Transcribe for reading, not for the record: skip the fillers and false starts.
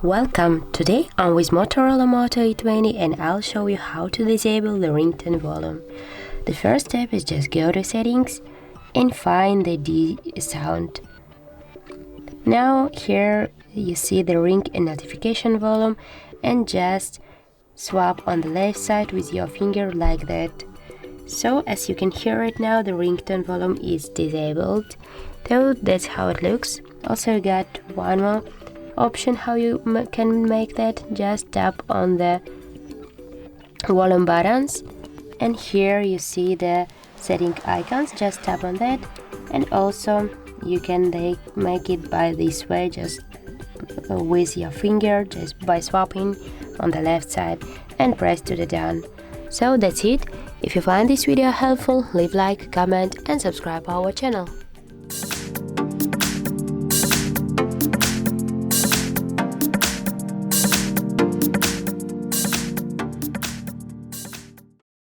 Welcome! Today I'm with Motorola Moto E20 and I'll show you how to disable the ringtone volume. The first step is just go to settings and find the D sound. Now here you see the ring and notification volume, and just swap on the left side with your finger like that. So as you can hear it now, the ringtone volume is disabled. So that's how it looks. Also you got one more option how you can make that. Just tap on the volume buttons, and here you see the setting icons. Just tap on that, and also you can make it by this way, just with your finger, just by swapping on the left side and press to the done. So that's it. If you find this video helpful, leave like, comment and subscribe our channel.